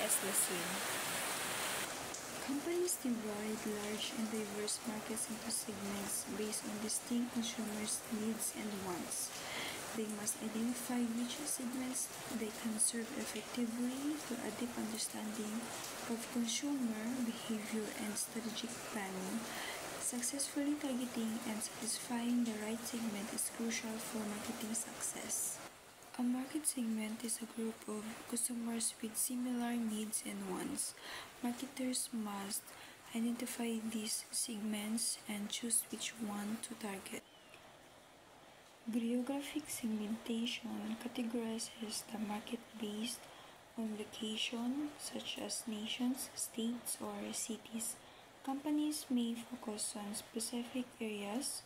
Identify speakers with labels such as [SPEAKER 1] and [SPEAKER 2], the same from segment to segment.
[SPEAKER 1] S. Lasin. Companies divide large and diverse markets into segments based on distinct consumers' needs and wants. They must identify which segments they can serve effectively through a deep understanding of consumer behavior and strategic planning. Successfully targeting and satisfying the right segment is crucial for marketing success. A market segment is a group of customers with similar needs and wants. Marketers must identify these segments and choose which one to target. Geographic segmentation categorizes the market based on location, such as nations, states, or cities. Companies may focus on specific areas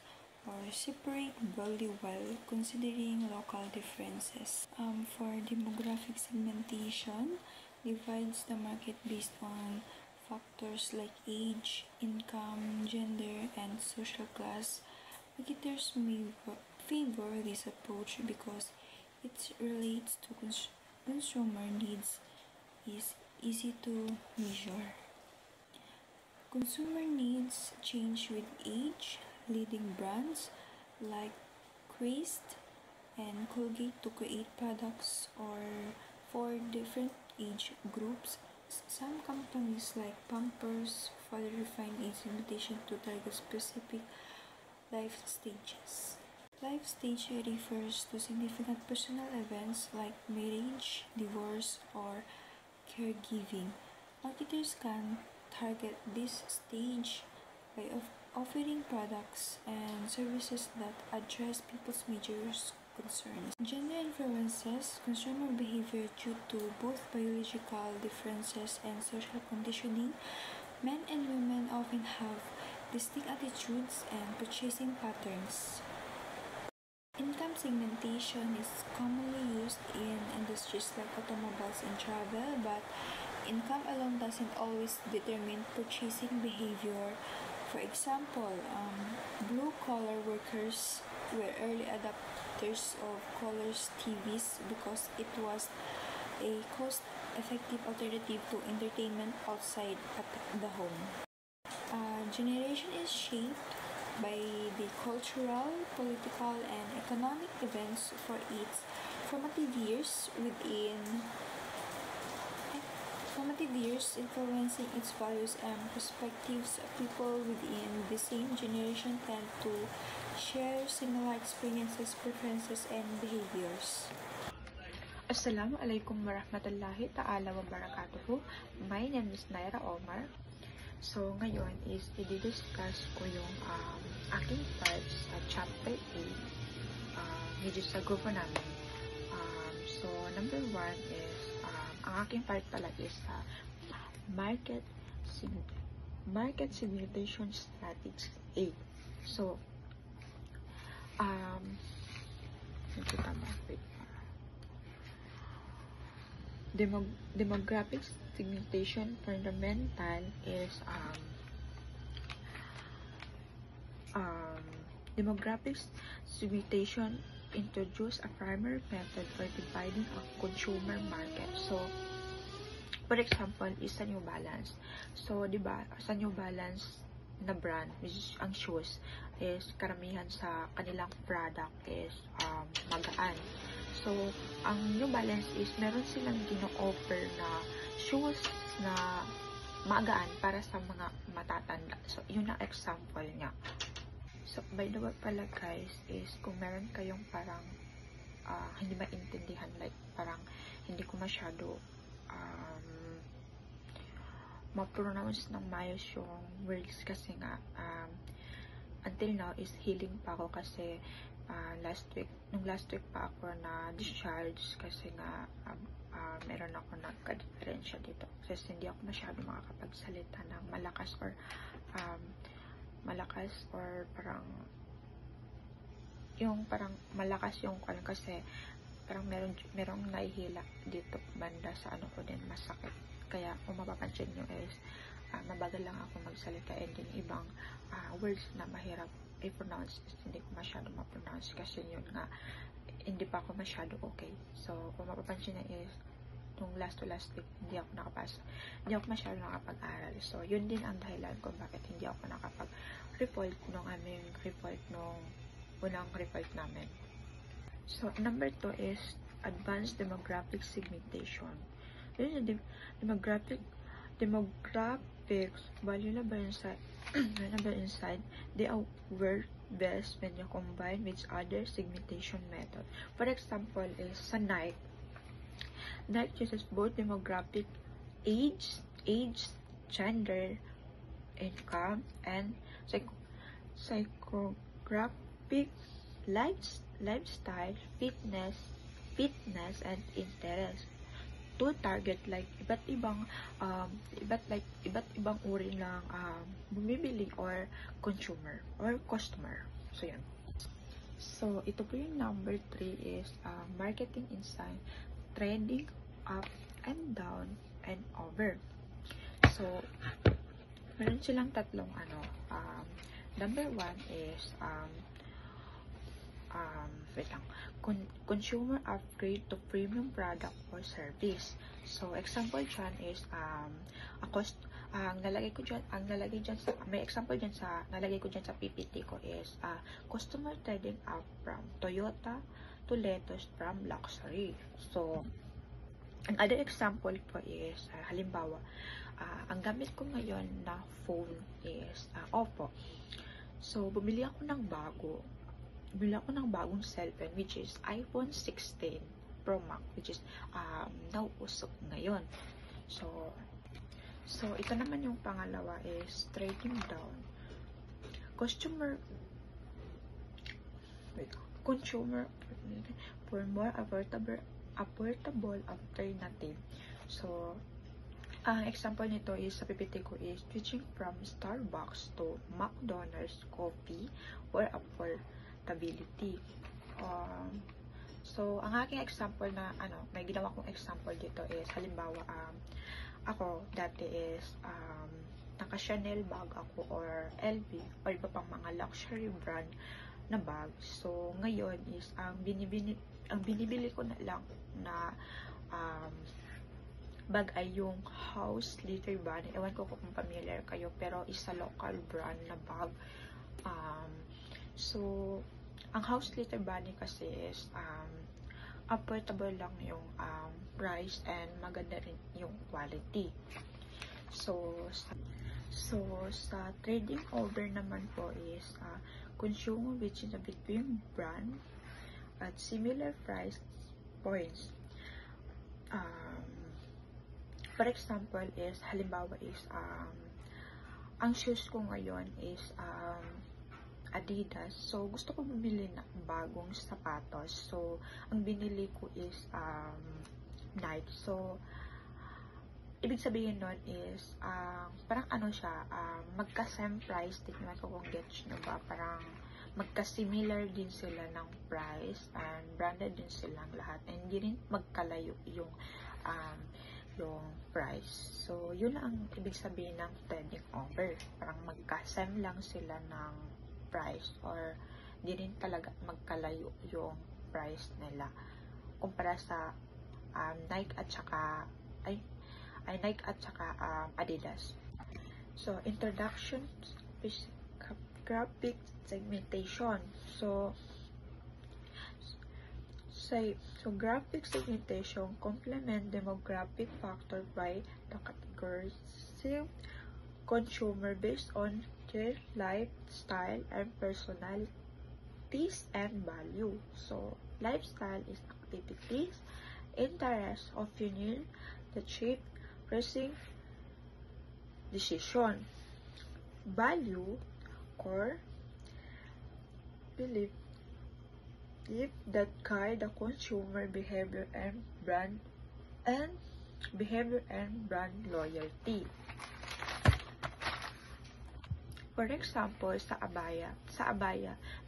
[SPEAKER 1] or separate broadly while considering local differences. For demographic segmentation, divides the market based on factors like age, income, gender, and social class. Marketers may favor this approach because it relates to consumer needs, is easy to measure. Consumer needs change with age. Leading brands like Crest and Colgate to create products or for different age groups. Some companies like Pampers further refine its invitation to target specific life stages. Life stage refers to significant personal events like marriage, divorce, or caregiving. Marketers can target this stage by offering products and services that address people's major concerns. Gender influences consumer behavior due to both biological differences and social conditioning. Men and women often have distinct attitudes and purchasing patterns. Income segmentation is commonly used in industries like automobiles and travel, but income alone doesn't always determine purchasing behavior. For example, blue-collar workers were early adopters of color TVs because it was a cost-effective alternative to entertainment outside the home. Generation is shaped by the cultural, political, and economic events for its formative years influencing its values and perspectives. People within the same generation tend to share similar experiences, preferences, and behaviors.
[SPEAKER 2] Assalamualaikum warahmatullahi ta'ala wabarakatuh. My name is Naira Omar. So, ngayon is i-discuss ko yung aking part sa chapter 8 medyo sa grupo namin. So, number 1 is ang aking part pala is market segmentation strategy 8. So, demographic segmentation fundamental is demographic segmentation introduce a primary method for dividing a consumer market. So, for example, is sa New Balance. So, di ba, sa New Balance na brand, which is ang shoes, is karamihan sa kanilang product is magaan. So, ang New Balance is meron silang gino-offer na shoes na magaan para sa mga matatanda. So, yun ang example niya. So, by the way pala guys, is kung meron kayong parang hindi maintindihan, like parang hindi ko masyado ma-pronounce ng mayos yung words kasi nga until now is healing pa ako kasi nung last week pa ako na discharge kasi nga meron ako nagka-diferensya dito kasi hindi ako masyado makakapagsalita ng malakas or parang malakas yung kasi parang merong nahihila dito banda sa ano ko din masakit. Kaya kung mapapansin nyo is mabagal lang ako magsalita and yung ibang words na mahirap i-pronounce is hindi ko masyado ma-pronounce kasi yun nga hindi pa ako masyado okay. So kung mapapansin nyo is nung last week, hindi ako nakapasa. Hindi ako masyado nakapag-aral. So, yun din ang dahilan kung bakit hindi ako nakapag-report nung aming report nung unang report namin. So, number 2 is advanced demographic segmentation. Yun yung demographics, value na ba inside, they are work best when you combine with other segmentation method. For example, is sa Nike uses both demographic, age, gender, income, and psychographic, lifestyle, fitness, and interest to target like iba't ibang uri ng bumibili or consumer or customer. So yan. So ito po yung number 3 is marketing insight, trending up and down and over. So meron silang tatlong number 1 is consumer upgrade to premium product or service. So example dyan is nalagay ko dyan sa PPT ko is customer trading up from Toyota to latest from luxury. So another example po is halimbawa ang gamit ko ngayon na phone is Oppo. So bumili ako ng bagong cellphone, which is iPhone 16 Pro Max, which is nauusok ngayon. So ito naman yung pangalawa is trading down. Consumer for more affordable alternative. So example nito is sa PPT ko is switching from Starbucks to McDonald's coffee for affordability. So ang aking example na may ginawa kong example dito is halimbawa ako dati is naka Chanel bag ako or LV or iba pang mga luxury brand na bag. So ngayon is ang binibili ko na lang na bag ay yung House Little Bunny. Ewan ko kung familiar kayo, pero isa local brand na bag. So ang House Little Bunny kasi is affordable lang yung price and maganda rin yung quality. So sa trading over naman po is consumer which is between brand at similar price points. For example is halimbawa is ang shoes ko ngayon is Adidas. So gusto ko bumili ng bagong sapatos. So ang binili ko is Nike. So ibig sabihin nun is parang siya, magka-same price din naman kung gets nyo ba, parang magka-similar din sila ng price and branded din silang lahat, and hindi rin magkalayo yung price. So yun ang ibig sabihin ng trading over, parang magka-same lang sila ng price or di rin talaga magkalayo yung price nila kumpara sa Nike at saka Adidas. So introduction graphic segmentation. So graphic segmentation complement demographic factor by the categorizing consumer based on their lifestyle and personalities and value. So lifestyle is activities, interests, opinion that shape pressing decision. Value, core belief that guide the consumer behavior and brand loyalty. For example, sa abaya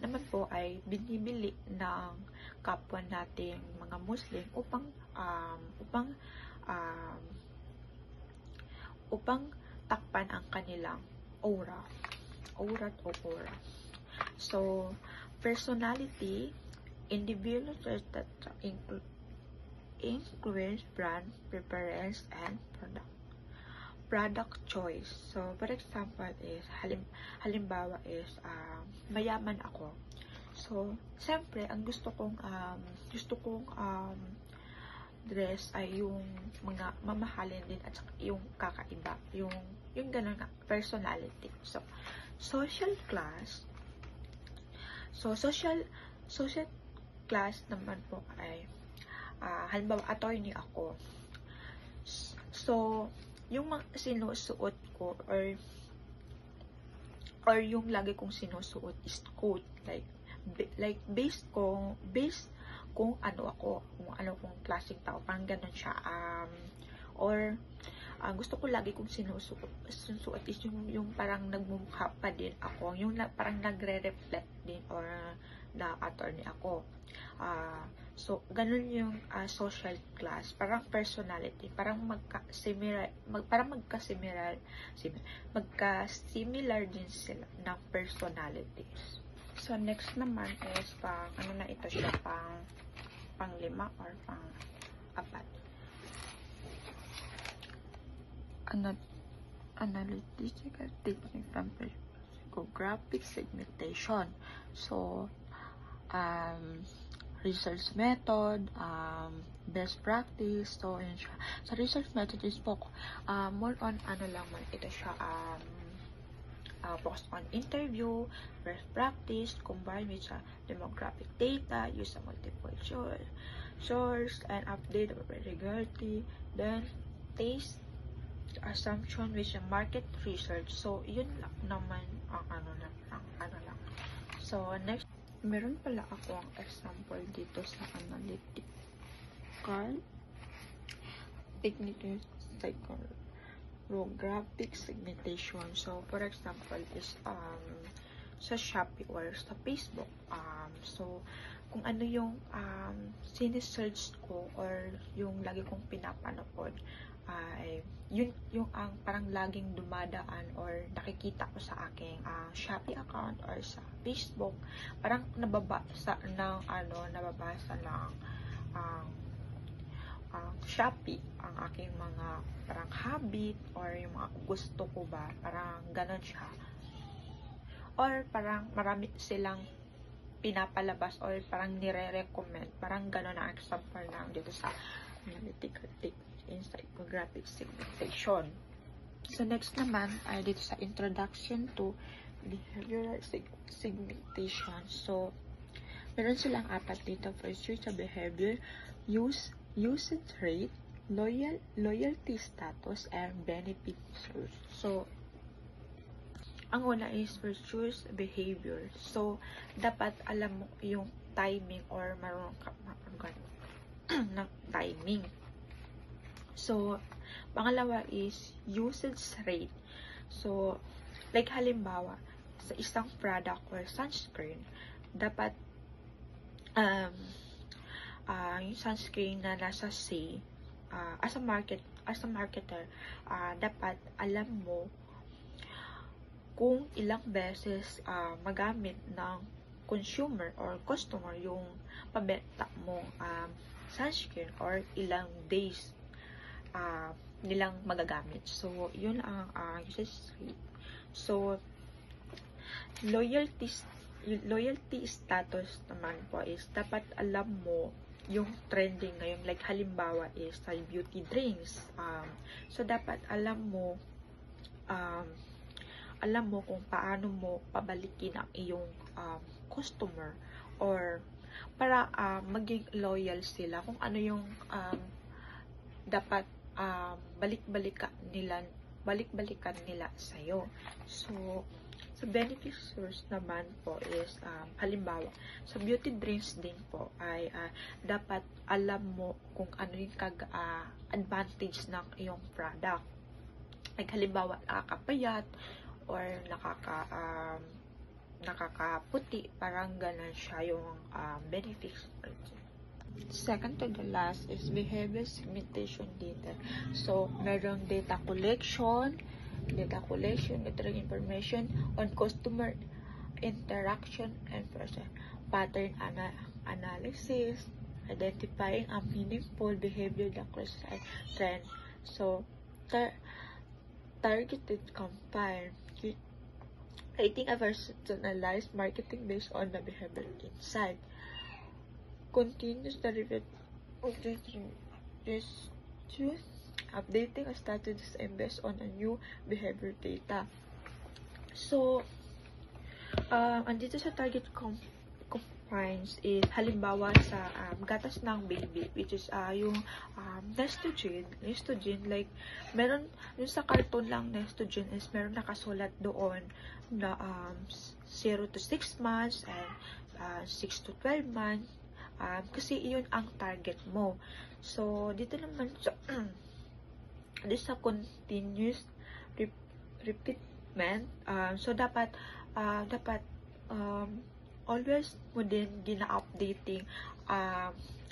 [SPEAKER 2] naman po ay binibili ng kapwa nating mga Muslim upang takpan ang kanilang aura. So personality, individual that includes brand preference and product choice. So, for example is, halimbawa is, mayaman ako. So, siyempre, ang gusto kong dress ay yung mga mamahalin din at saka yung kakaiba, yung ganun na, personality. So, social class. So, social class naman po ay, halimbawa, attorney ako. So, yung sinusuot ko or yung lagi kong sinusuot is coat, like based kung ano ako, kung ano kong klaseng tao, parang ganun siya. Or gusto ko lagi kong sinusuot is yung parang nagmumukha pa din ako, yung parang nagre-reflect din or na attorney ako. So, ganun yung social class, parang personality, parang magka-similar din sila ng personalities. So, next naman is ano na ito siya, pang 5 or pang 4. Analytical technique from psychographic segmentation. So, research method, best practice. So, yun siya. Sa research method is more on ano lang man ito siya, focus on interview, best practice, combined with demographic data, use a multiple source, and update of regularity, then taste assumption with market research. So, yun lang naman ang ano lang. So, next, meron pala ako ang example dito sa analytical technique psychographic segmentation. So, for example is sa Shopee or sa Facebook. So, kung ano yung sinesearch ko or yung lagi kong pinapanood, ay yung ang parang laging dumadaan or nakikita ko sa aking Shopee account or sa Facebook, parang nababasa ng Shopee ang aking mga parang habit or yung mga gusto ko ba, parang ganon siya, or parang marami silang pinapalabas or parang nire-recommend, parang ganon ang example na dito sa analytical technique in psychographic segmentation. So, next naman ay dito sa introduction to behavioral segmentation. So, meron silang 4 dito. First, sa behavior, usage rate, loyalty status, and benefit source. So, ang una is first choose behavior. So, dapat alam mo yung timing or marunong ka ng timing. So, pangalawa is usage rate. So, like halimbawa, sa isang product or sunscreen, dapat yung sunscreen na nasa say, as a marketer, dapat alam mo kung ilang beses magamit ng consumer or customer yung pabenta mong sunscreen or ilang days nilang magagamit. So, yun ang usage rate. So, loyalty status naman po is dapat alam mo yung trending ngayon. Like, halimbawa is sa beauty drinks. So, dapat alam mo kung paano mo pabalikin ang iyong customer or para maging loyal sila, kung ano yung dapat balik-balikan nila sa'yo. So, sa benefit source naman po is, halimbawa, sa beauty drinks din po ay dapat alam mo kung ano yung advantage ng iyong product. Like, halimbawa, nakakapayat or nakakaputi, parang ganun siya yung benefits. Second to the last is behavior segmentation data. So, merong data collection, gathering information on customer interaction and person pattern analysis, identifying a meaningful behavior across a trend. So, targeted campaign, creating a personalized marketing based on the behavioral insight. Continuous derivative updating a strategies and based on a new behavior data. So, andito sa target campaigns is halimbawa sa gatas ng baby, which is yung Nestogen, like meron yung sa carton lang Nestogen is meron nakasulat doon na 0 to 6 months and 6 to 12 months, kasi iyon ang target mo. So dito naman sa this sa continuous repeatment, so dapat always mo din gina-updating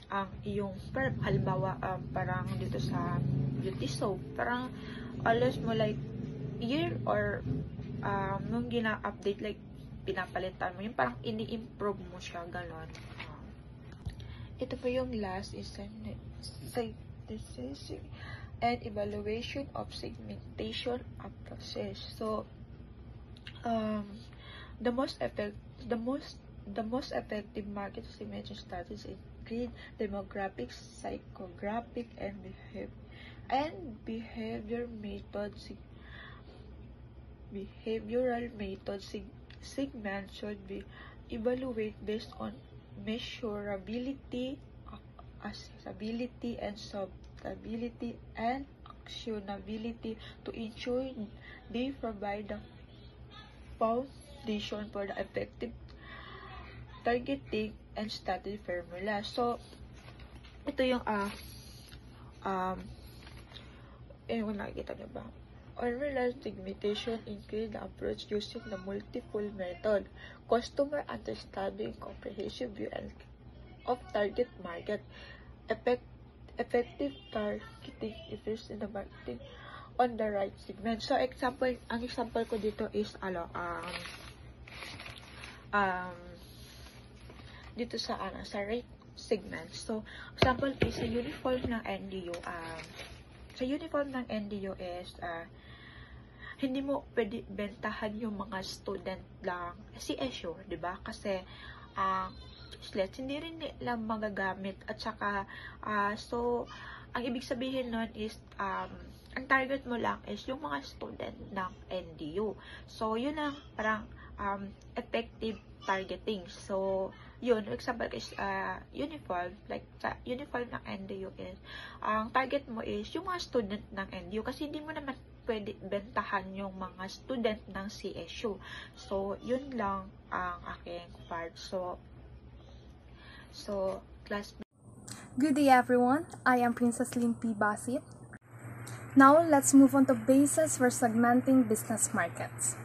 [SPEAKER 2] ang iyong halimbawa parang dito sa beauty soap, parang always mo like year or nung gina-update, like pinapalitan mo yung parang ini-improve mo siya, ganon. Ito po yung last is synthesis and evaluation of segmentation approaches. So the most effective market segmentation strategies include demographics, psychographic, and behavioral methods. Segment should be evaluated based on measurability, accessibility, and substability and actionability to ensure they provide the foundation for the effective targeting and strategy formula. So ito yung kung nakikita nyo ba, organized segmentation include the approach using the multiple method, customer understanding, comprehensive view of target market, effective targeting efforts in the marketing on the right segment. So ang example ko dito is dito sa right segment. So example is sa uniform ng NDO. Sa uniform ng NDO is hindi mo pwede bentahan yung mga student lang CSU, di ba? Kasi hindi rin nila magagamit, at saka so ang ibig sabihin nun is ang target mo lang is yung mga student ng NDU. So yun ang parang effective targeting. So yun, example is uniform, like sa uniform ng NDU is ang target mo is yung mga student ng NDU, kasi hindi mo naman pwede bentahan yung mga student ng CSU. So yun lang ang aking part. So class.
[SPEAKER 3] Good day everyone, I am Princess Lynn P. Basit. Now let's move on to basis for segmenting business markets.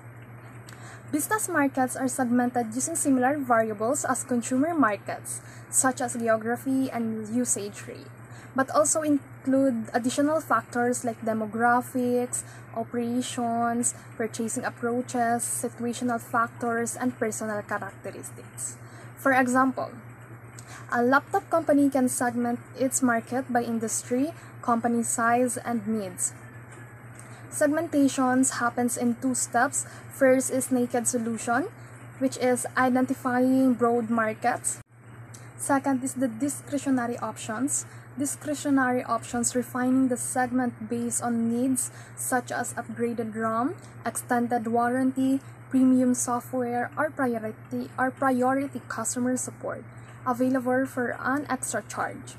[SPEAKER 3] Business markets are segmented using similar variables as consumer markets, such as geography and usage rate, but also include additional factors like demographics, operations, purchasing approaches, situational factors, and personal characteristics. For example, a laptop company can segment its market by industry, company size, and needs. Segmentations happens in 2 steps. First is naked solution, which is identifying broad markets. Second is the discretionary options. Discretionary options refining the segment based on needs such as upgraded ROM, extended warranty, premium software, or priority customer support, available for an extra charge.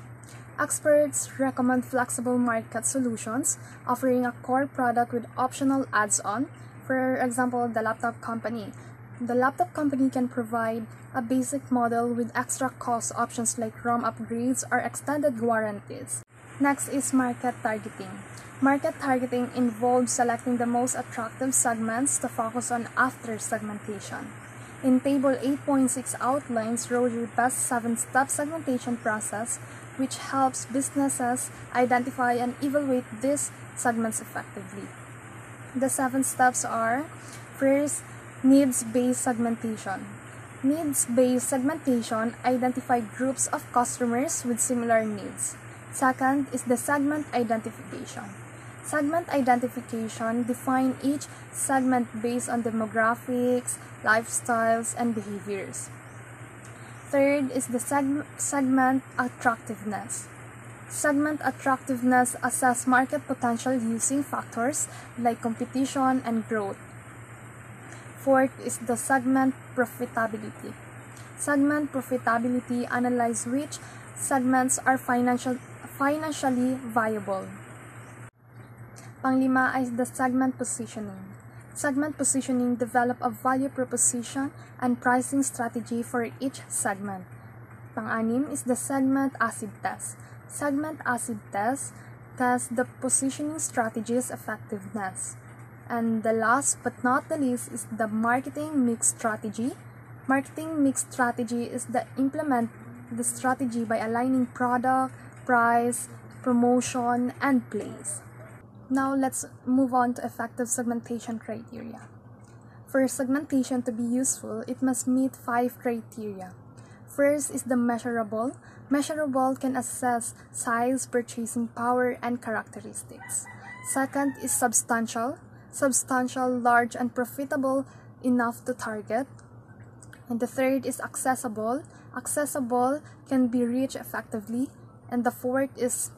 [SPEAKER 3] Experts recommend flexible market solutions, offering a core product with optional adds-on. For example, the laptop company. The laptop company can provide a basic model with extra cost options like ROM upgrades or extended warranties. Next is market targeting. Market targeting involves selecting the most attractive segments to focus on after segmentation. In Table 8.6 outlines Roger's best 7-step segmentation process, which helps businesses identify and evaluate these segments effectively. The 7 steps are: first, needs-based segmentation. Needs-based segmentation identify groups of customers with similar needs. Second is the segment identification. Segment identification define each segment based on demographics, lifestyles, and behaviors. Third is the segment attractiveness. Segment attractiveness assess market potential using factors like competition and growth. Fourth is the segment profitability. Segment profitability analyze which segments are financially viable. Panglima is the segment positioning. Segment positioning develop a value proposition and pricing strategy for each segment. Pang-anim is the segment acid test. Segment acid test tests the positioning strategy's effectiveness. And the last but not the least is the marketing mix strategy. Marketing mix strategy is the implement the strategy by aligning product, price, promotion, and place. Now let's move on to effective segmentation criteria. For segmentation to be useful, it must meet 5 criteria. First is the measurable. Measurable can assess size, purchasing power, and characteristics. Second is substantial. Substantial, large, and profitable enough to target. And the third is accessible. Accessible can be reached effectively. And the fourth is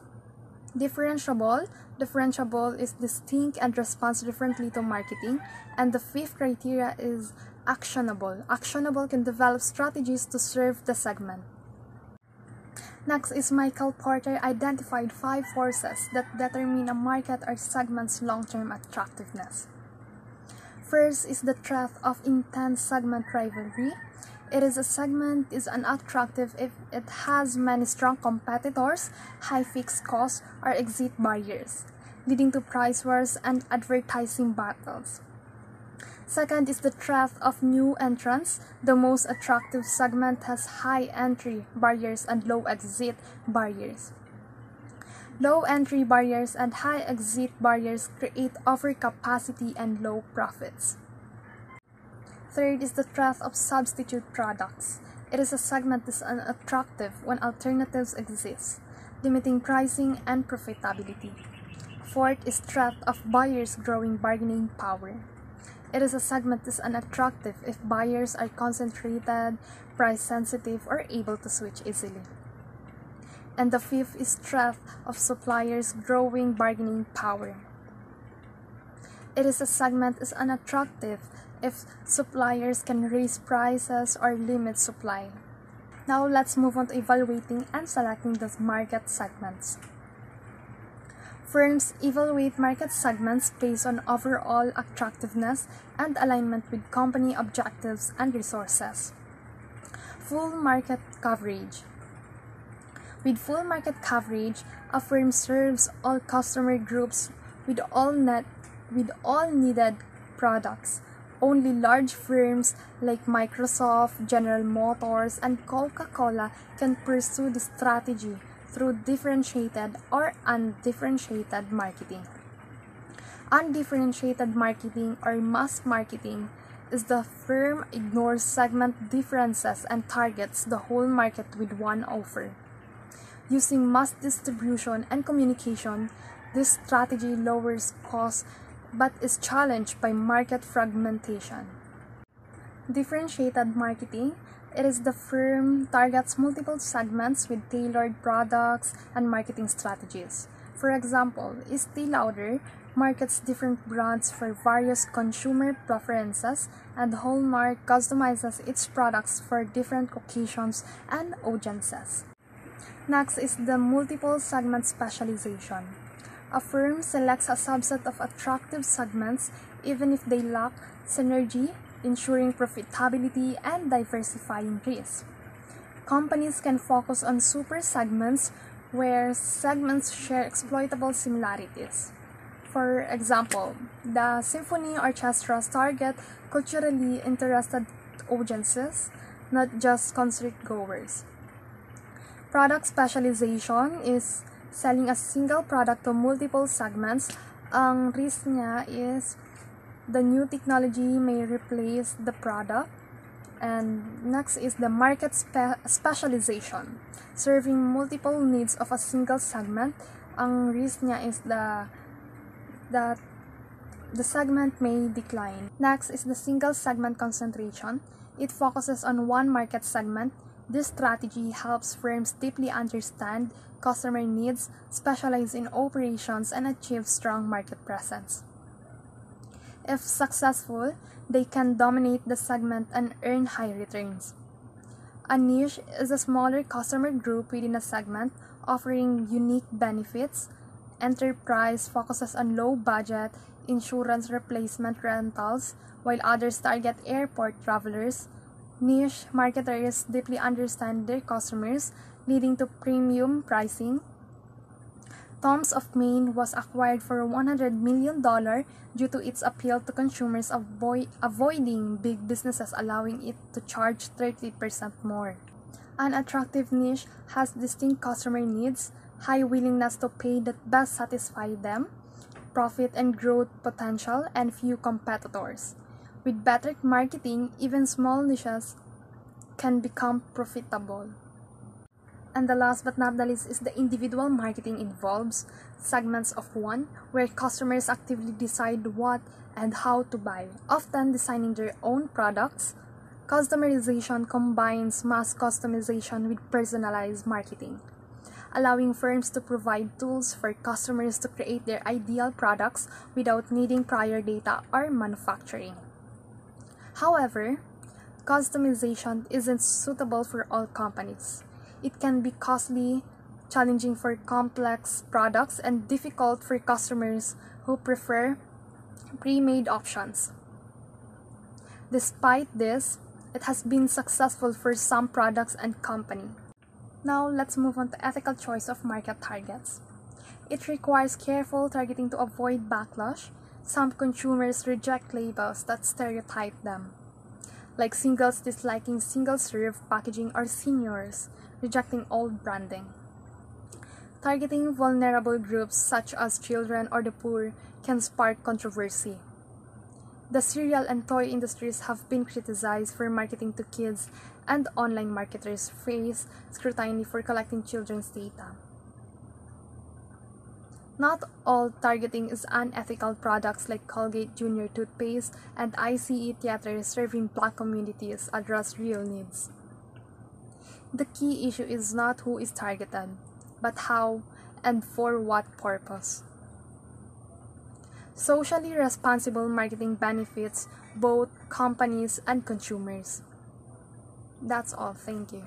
[SPEAKER 3] differentiable. Differentiable is distinct and responds differently to marketing. And the fifth criteria is actionable. Actionable can develop strategies to serve the segment. Next is Michael Porter identified 5 forces that determine a market or segment's long-term attractiveness. First is the threat of intense segment rivalry. A segment is unattractive if it has many strong competitors, high fixed costs, or exit barriers, leading to price wars and advertising battles. Second is the threat of new entrants. The most attractive segment has high entry barriers and low exit barriers. Low entry barriers and high exit barriers create overcapacity and low profits. Third is the threat of substitute products. It is a segment that is unattractive when alternatives exist, limiting pricing and profitability. Fourth is threat of buyers' growing bargaining power. It is a segment that is unattractive if buyers are concentrated, price sensitive, or able to switch easily. And the fifth is threat of suppliers' growing bargaining power. It is a segment that is unattractive if suppliers can raise prices or limit supply. Now let's move on to evaluating and selecting the market segments. Firms evaluate market segments based on overall attractiveness and alignment with company objectives and resources. Full market coverage. With full market coverage, a firm serves all customer groups with all needed products. Only large firms like Microsoft, General Motors, and Coca-Cola can pursue this strategy through differentiated or undifferentiated marketing. Undifferentiated marketing or mass marketing is the firm ignores segment differences and targets the whole market with one offer. Using mass distribution and communication, this strategy lowers costs but is challenged by market fragmentation. Differentiated marketing. It is the firm targets multiple segments with tailored products and marketing strategies. For example, Estée Lauder markets different brands for various consumer preferences, and Hallmark customizes its products for different occasions and audiences. Next is the multiple segment specialization. A firm selects a subset of attractive segments even if they lack synergy, ensuring profitability and diversifying risk. Companies can focus on super segments where segments share exploitable similarities. For example, the symphony orchestras target culturally interested audiences, not just concert goers. Product specialization is selling a single product to multiple segments. Ang risk niya is the new technology may replace the product, And next is the market specialization. Serving multiple needs of a single segment, ang risk niya is that the segment may decline. Next is the single segment concentration. It focuses on one market segment. This strategy helps firms deeply understand customer needs, specialize in operations, and achieve strong market presence. If successful, they can dominate the segment and earn high returns. A niche is a smaller customer group within a segment offering unique benefits. Enterprise focuses on low budget insurance replacement rentals, while others target airport travelers. Niche marketers deeply understand their customers, leading to premium pricing. Tom's of Maine was acquired for $100 million due to its appeal to consumers avoiding big businesses allowing it to charge 30% more. An attractive niche has distinct customer needs, high willingness to pay that best satisfy them, profit and growth potential, and few competitors. With better marketing, even small niches can become profitable. And the last but not the least is the individual marketing involves segments of one, where customers actively decide what and how to buy, often designing their own products. Customization combines mass customization with personalized marketing, allowing firms to provide tools for customers to create their ideal products without needing prior data or manufacturing. However, customization isn't suitable for all companies. It can be costly, challenging for complex products, and difficult for customers who prefer pre-made options. Despite this, it has been successful for some products and companies. Now, let's move on to ethical choice of market targets. It requires careful targeting to avoid backlash. Some consumers reject labels that stereotype them, like singles disliking single-serve packaging or seniors rejecting old branding. Targeting vulnerable groups such as children or the poor can spark controversy. The cereal and toy industries have been criticized for marketing to kids, and online marketers face scrutiny for collecting children's data. Not all targeting is unethical. Products like Colgate Junior toothpaste and ICE theaters serving Black communities address real needs. The key issue is not who is targeted, but how and for what purpose. Socially responsible marketing benefits both companies and consumers. That's all. Thank you.